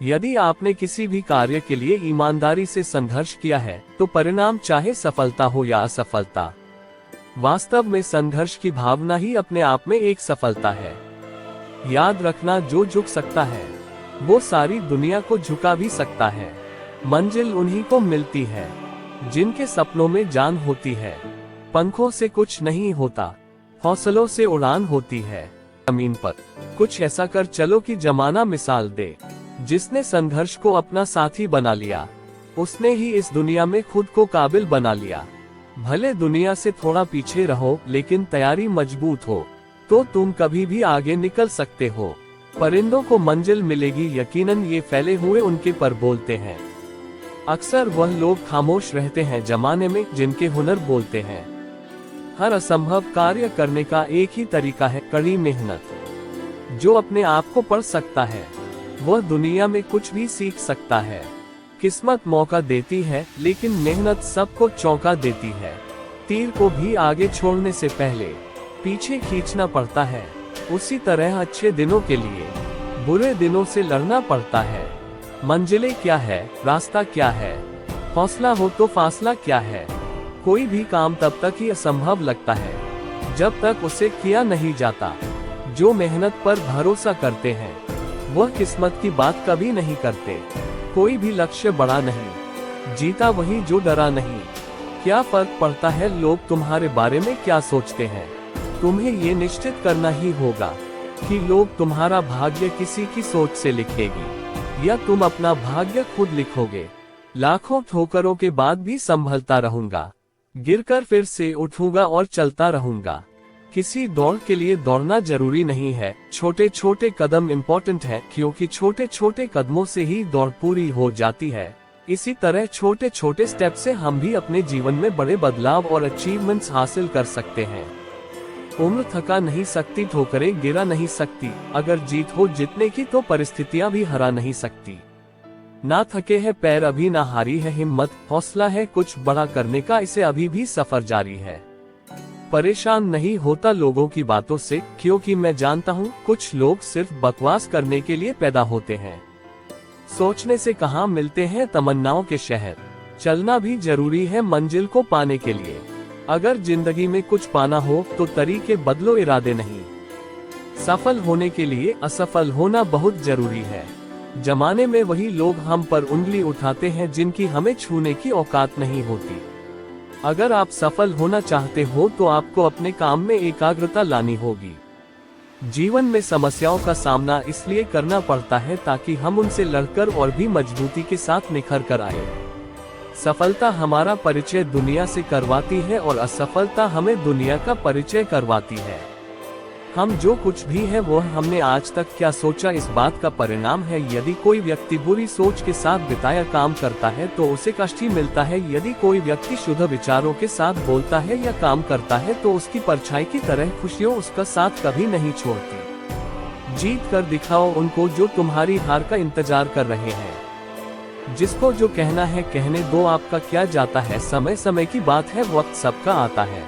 यदि आपने किसी भी कार्य के लिए ईमानदारी से संघर्ष किया है तो परिणाम चाहे सफलता हो या असफलता, वास्तव में संघर्ष की भावना ही अपने आप में एक सफलता है। याद रखना, जो झुक सकता है वो सारी दुनिया को झुका भी सकता है। मंजिल उन्हीं को मिलती है जिनके सपनों में जान होती है। पंखों से कुछ नहीं होता, हौसलों से उड़ान होती है। जमीन पर कुछ ऐसा कर चलो कि जमाना मिसाल दे। जिसने संघर्ष को अपना साथी बना लिया, उसने ही इस दुनिया में खुद को काबिल बना लिया। भले दुनिया से थोड़ा पीछे रहो, लेकिन तैयारी मजबूत हो तो तुम कभी भी आगे निकल सकते हो। परिंदों को मंजिल मिलेगी यकीनन, ये फैले हुए उनके पर बोलते हैं। अक्सर वह लोग खामोश रहते हैं जमाने में जिनके हुनर बोलते हैं। हर असंभव कार्य करने का एक ही तरीका है, कड़ी मेहनत। जो अपने आप को पढ़ सकता है वह दुनिया में कुछ भी सीख सकता है। किस्मत मौका देती है, लेकिन मेहनत सबको चौंका देती है। तीर को भी आगे छोड़ने से पहले पीछे खींचना पड़ता है। उसी तरह अच्छे दिनों के लिए बुरे दिनों से लड़ना पड़ता है। मंजिलें क्या है, रास्ता क्या है, हौसला हो तो फासला क्या है। कोई भी काम तब तक ही असंभव लगता है जब तक उसे किया नहीं जाता। जो मेहनत पर भरोसा करते हैं वह किस्मत की बात कभी नहीं करते। कोई भी लक्ष्य बड़ा नहीं, जीता वही जो डरा नहीं। क्या फर्क पड़ता है लोग तुम्हारे बारे में क्या सोचते हैं। तुम्हें ये निश्चित करना ही होगा कि लोग तुम्हारा भाग्य किसी की सोच से लिखेगी या तुम अपना भाग्य खुद लिखोगे। लाखों ठोकरों के बाद भी संभलता रहूंगा, गिरकर फिर से उठूंगा और चलता रहूंगा। किसी दौड़ के लिए दौड़ना जरूरी नहीं है, छोटे छोटे कदम इम्पोर्टेंट है, क्योंकि छोटे छोटे कदमों से ही दौड़ पूरी हो जाती है। इसी तरह छोटे छोटे स्टेप से हम भी अपने जीवन में बड़े बदलाव और अचीवमेंट्स हासिल कर सकते हैं। उम्र थका नहीं सकती, ठोकरें गिरा नहीं सकती। अगर जीत हो जितने की तो परिस्थितियां भी हरा नहीं सकती। ना थके है पैर अभी, ना हारी है हिम्मत। हौसला है कुछ बड़ा करने का, इसे अभी भी सफर जारी है। परेशान नहीं होता लोगों की बातों से, क्योंकि मैं जानता हूँ कुछ लोग सिर्फ बकवास करने के लिए पैदा होते हैं। सोचने से कहाँ मिलते हैं तमन्नाओं के शहर। चलना भी जरूरी है मंजिल को पाने के लिए। अगर जिंदगी में कुछ पाना हो तो तरीके बदलो, इरादे नहीं। सफल होने के लिए असफल होना बहुत जरूरी है। जमाने में वही लोग हम पर उंगली उठाते हैं जिनकी हमें छूने की औकात नहीं होती। अगर आप सफल होना चाहते हो तो आपको अपने काम में एकाग्रता लानी होगी। जीवन में समस्याओं का सामना इसलिए करना पड़ता है ताकि हम उनसे लड़कर और भी मजबूती के साथ निखर कर आए। सफलता हमारा परिचय दुनिया से करवाती है और असफलता हमें दुनिया का परिचय करवाती है। हम जो कुछ भी है वह हमने आज तक क्या सोचा, इस बात का परिणाम है। यदि कोई व्यक्ति बुरी सोच के साथ बिताया काम करता है तो उसे कष्ट ही मिलता है। यदि कोई व्यक्ति शुद्ध विचारों के साथ बोलता है या काम करता है तो उसकी परछाई की तरह खुशियों उसका साथ कभी नहीं छोड़ती। जीत कर दिखाओ उनको जो तुम्हारी हार का इंतजार कर रहे हैं। जिसको जो कहना है कहने दो, आपका क्या जाता है। समय समय की बात है, वक्त सबका आता है।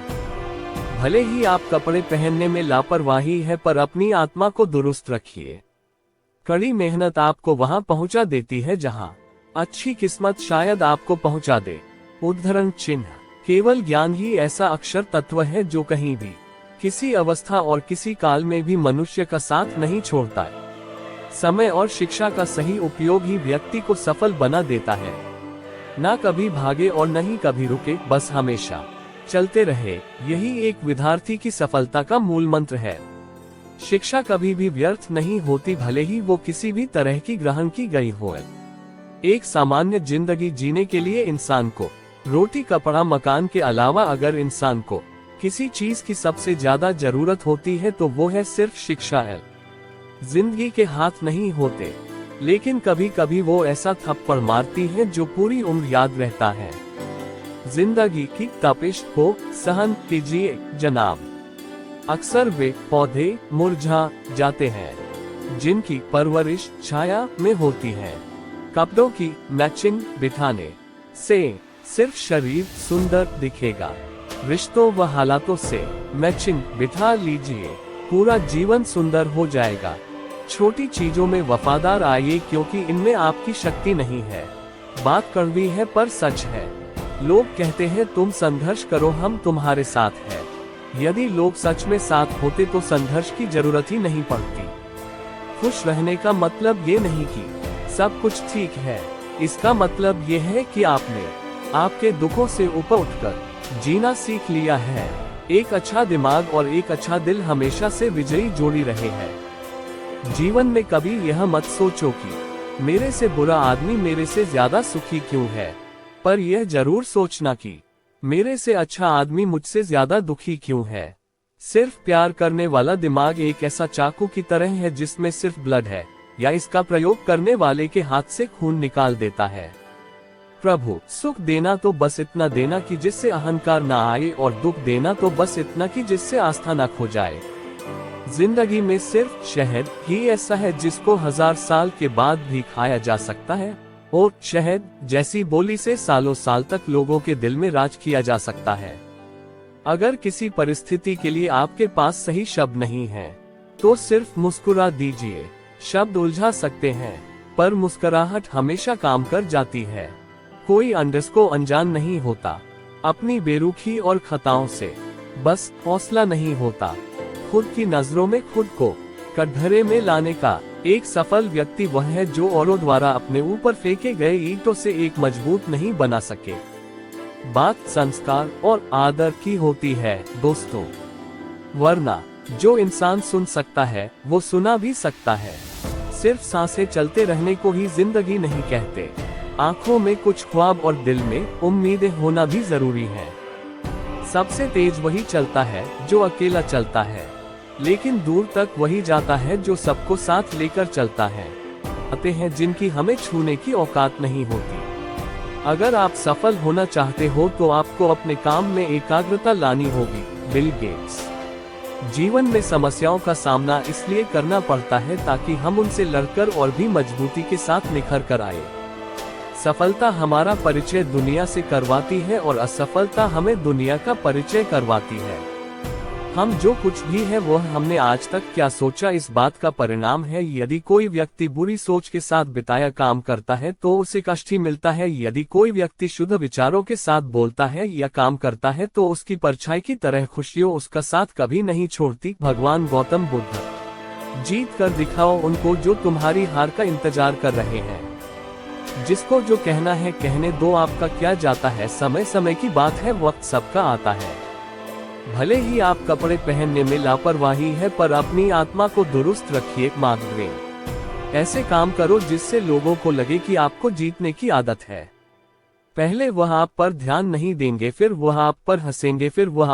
भले ही आप कपड़े पहनने में लापरवाही है, पर अपनी आत्मा को दुरुस्त रखिए। कड़ी मेहनत आपको वहां पहुंचा देती है जहां अच्छी किस्मत शायद आपको पहुंचा दे। उद्धरण चिन्ह, केवल ज्ञान ही ऐसा अक्षर तत्व है जो कहीं भी, किसी अवस्था और किसी काल में भी मनुष्य का साथ नहीं छोड़ता है। समय और शिक्षा का सही उपयोग ही व्यक्ति को सफल बना देता है। ना कभी भागे और न ही कभी रुके, बस हमेशा चलते रहे। यही एक विद्यार्थी की सफलता का मूल मंत्र है। शिक्षा कभी भी व्यर्थ नहीं होती, भले ही वो किसी भी तरह की ग्रहण की गई हो। एक सामान्य जिंदगी जीने के लिए इंसान को रोटी कपड़ा मकान के अलावा अगर इंसान को किसी चीज की सबसे ज्यादा जरूरत होती है तो वो है सिर्फ शिक्षा है। जिंदगी के हाथ नहीं होते, लेकिन कभी कभी वो ऐसा थप्पड़ मारती है जो पूरी उम्र याद रहता है। जिंदगी की तपिश को सहन कीजिए जनाब। अक्सर वे पौधे मुरझा जाते हैं जिनकी परवरिश छाया में होती है। कपड़ों की मैचिंग बिठाने से सिर्फ शरीर सुंदर दिखेगा, रिश्तों व हालातों से मैचिंग बिठा लीजिए, पूरा जीवन सुंदर हो जाएगा। छोटी चीजों में वफादार आइए क्योंकि इनमें आपकी शक्ति नहीं है। बात कड़वी है पर सच है। लोग कहते हैं तुम संघर्ष करो, हम तुम्हारे साथ हैं। यदि लोग सच में साथ होते तो संघर्ष की जरूरत ही नहीं पड़ती। खुश रहने का मतलब ये नहीं कि सब कुछ ठीक है, इसका मतलब ये है कि आपने आपके दुखों से ऊपर उठकर जीना सीख लिया है। एक अच्छा दिमाग और एक अच्छा दिल हमेशा से विजयी जोड़ी रहे हैं। जीवन में कभी यह मत सोचो कि मेरे से बुरा आदमी मेरे से ज्यादा सुखी क्यों है, पर यह जरूर सोचना कि मेरे से अच्छा आदमी मुझसे ज्यादा दुखी क्यों है। सिर्फ प्यार करने वाला दिमाग एक ऐसा चाकू की तरह है जिसमें सिर्फ ब्लड है, या इसका प्रयोग करने वाले के हाथ से खून निकाल देता है। प्रभु, सुख देना तो बस इतना देना कि जिससे अहंकार ना आए, और दुख देना तो बस इतना कि जिससे आस्था ना खो जाए। जिंदगी में सिर्फ शहद ही ऐसा है जिसको 1000 साल के बाद भी खाया जा सकता है, और शहद जैसी बोली से सालों साल तक लोगों के दिल में राज किया जा सकता है। अगर किसी परिस्थिति के लिए आपके पास सही शब्द नहीं है तो सिर्फ मुस्कुरा दीजिए। शब्द उलझा सकते हैं पर मुस्कुराहट हमेशा काम कर जाती है। कोई अंडस को अनजान नहीं होता, अपनी बेरुखी और खताओं से बस हौसला नहीं होता। खुद की नजरों में खुद को कटघरे में लाने का एक सफल व्यक्ति वह है जो औरों द्वारा अपने ऊपर फेंके गए ईंटों से एक मजबूत नहीं बना सके। बात संस्कार और आदर की होती है दोस्तों, वरना जो इंसान सुन सकता है वो सुना भी सकता है। सिर्फ सांसें चलते रहने को ही जिंदगी नहीं कहते। आंखों में कुछ ख्वाब और दिल में उम्मीदें होना भी जरूरी है। सबसे तेज वही चलता है जो अकेला चलता है, लेकिन दूर तक वही जाता है जो सबको साथ लेकर चलता है। आते हैं जिनकी हमें छूने की औकात नहीं होती। अगर आप सफल होना चाहते हो तो आपको अपने काम में एकाग्रता लानी होगी। Bill Gates. जीवन में समस्याओं का सामना इसलिए करना पड़ता है ताकि हम उनसे लड़कर और भी मजबूती के साथ निखर कर आए। सफलता हमारा परिचय दुनिया से करवाती है और असफलता हमें दुनिया का परिचय करवाती है। हम जो कुछ भी है वह हमने आज तक क्या सोचा इस बात का परिणाम है। यदि कोई व्यक्ति बुरी सोच के साथ बिताया काम करता है तो उसे कष्ट ही मिलता है। यदि कोई व्यक्ति शुद्ध विचारों के साथ बोलता है या काम करता है तो उसकी परछाई की तरह खुशियों उसका साथ कभी नहीं छोड़ती। भगवान गौतम बुद्ध। जीत कर दिखाओ उनको जो तुम्हारी हार का इंतजार कर रहे हैं। जिसको जो कहना है कहने दो, आपका क्या जाता है। समय समय की बात है, वक्त सबका आता है। भले ही आप कपड़े पहनने में लापरवाही है पर अपनी आत्मा को दुरुस्त रखिए। Mark Twain. ऐसे काम करो जिससे लोगों को लगे कि आपको जीतने की आदत है। पहले वह आप पर ध्यान नहीं देंगे, फिर वह आप पर हंसेंगे, फिर वह